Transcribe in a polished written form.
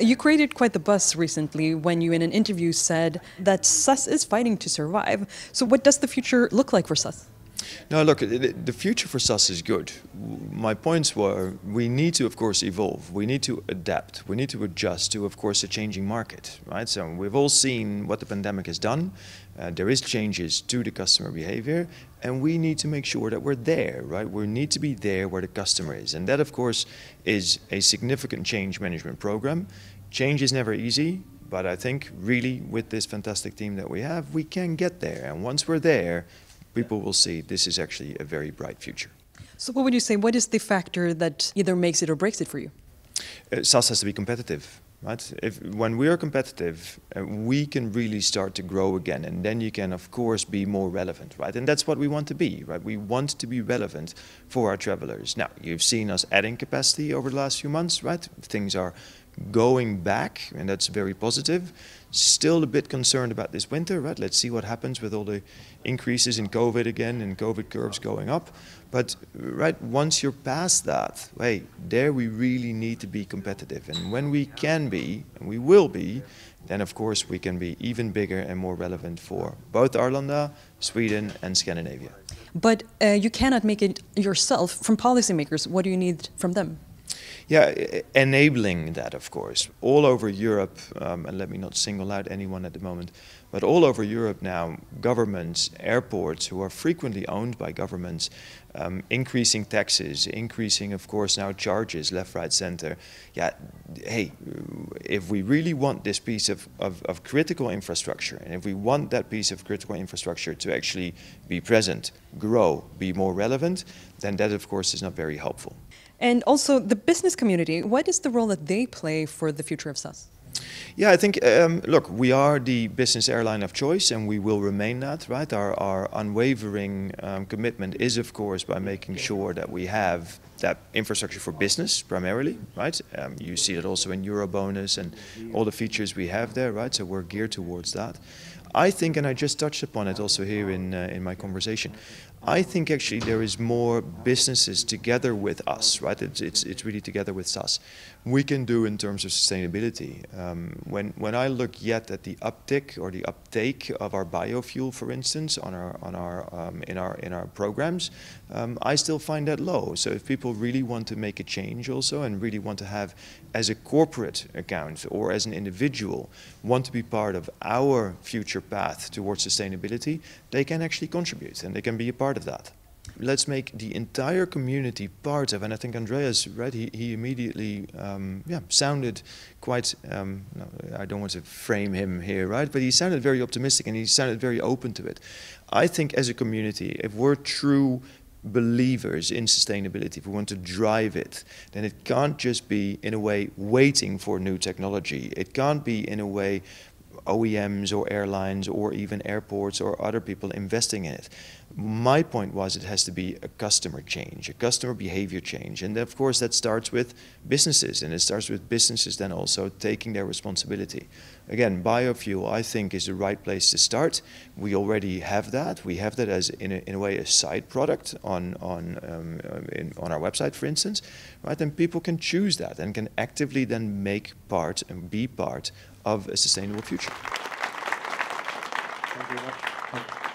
You created quite the buzz recently when you in an interview said that SAS is fighting to survive. So what does the future look like for SAS? No, look, the future for SAS is good. My points were we need to, of course, evolve. We need to adapt. We need to adjust to, of course, a changing market, right? So we've all seen what the pandemic has done. There is changes to the customer behavior, and we need to make sure that we're there, right? We need to be there where the customer is. And that, of course, is a significant change management program. Change is never easy, but I think really with this fantastic team that we have, we can get there. And once we're there, people will see this is actually a very bright future. So what would you say, what is the factor that either makes it or breaks it for you? SAS has to be competitive, right? When we are competitive, we can really start to grow again, and then you can, of course, be more relevant, right? And that's what we want to be, right? We want to be relevant for our travelers. Now, you've seen us adding capacity over the last few months, right? Things are going back, and that's very positive. Still a bit concerned about this winter, right? Let's see what happens with all the increases in COVID again and COVID curves going up. But right, once you're past that, hey, there we really need to be competitive. And when we can be, and we will be, then of course we can be even bigger and more relevant for both Arlanda, Sweden and Scandinavia. But you cannot make it yourself. From policymakers, what do you need from them? Yeah, enabling that, of course. All over Europe, and let me not single out anyone at the moment, but all over Europe now, governments, airports who are frequently owned by governments, increasing taxes, increasing, of course, now charges, left, right, center. Yeah, hey, if we really want this piece of critical infrastructure, and if we want that piece of critical infrastructure to actually be present, grow, be more relevant, then that, of course, is not very helpful. And also the business community, what is the role that they play for the future of SAS? Yeah, I think, look, we are the business airline of choice and we will remain that, right? Our unwavering commitment is, of course, by making sure that we have that infrastructure for business primarily, right? You see it also in Eurobonus and all the features we have there, right? So we're geared towards that. I think, and I just touched upon it also here in my conversation, I think actually there is more businesses together with us, right? It's really together with SAS. We can do in terms of sustainability. When I look yet at the uptick or the uptake of our biofuel, for instance, in our programs, I still find that low. So if people really want to make a change also and really want to have, as a corporate account or as an individual, want to be part of our future path towards sustainability, they can actually contribute and they can be a part of that. Let's make the entire community part of, and I think Andreas, right, he immediately sounded quite, I don't want to frame him here, right, but he sounded very optimistic and he sounded very open to it. I think as a community, if we're true believers in sustainability, if we want to drive it, then it can't just be, in a way, waiting for new technology. It can't be, in a way, OEMs or airlines or even airports or other people investing in it. My point was it has to be a customer change, a customer behavior change. And of course that starts with businesses, and it starts with businesses then also taking their responsibility. Again, biofuel I think is the right place to start. We already have that. We have that as in a way a side product on our website, for instance, right? And people can choose that and can actively then make part and be part of a sustainable future. Thank you very much.